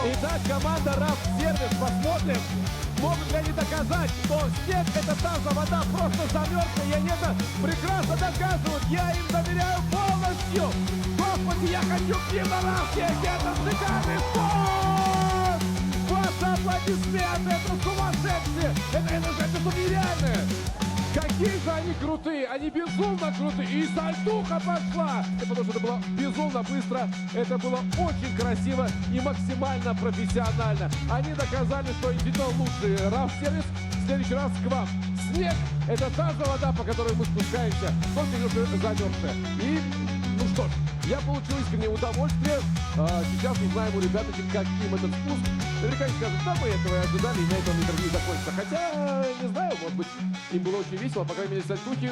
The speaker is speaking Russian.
Итак, команда Рафт Сервис, посмотрим, могут ли они доказать, что снег — это та же вода, просто замерзла, и они это прекрасно доказывают. Я им доверяю полностью. Господи, я хочу к ним на рафте, это шикарный спорт! Ваши аплодисменты, это сумасшедшие, это что нереальное. Какие же они крутые, они безумно крутые, и сальтуха пошла, потому что это было безумно быстро, это было очень красиво и максимально профессионально. Они доказали, что действительно лучший Рафт-сервис. В следующий раз к вам. Снег — это та же вода, по которой мы спускаемся, только немножко замерзшая. И, ну что ж, я получил искреннее удовольствие. Сейчас узнаем у ребят, как им этот спуск. Наверняка они скажут, да, мы этого и ожидали, и на этом интервью закончится. Хотя, не знаю, может быть, им было очень весело, по крайней мере, сальтухи.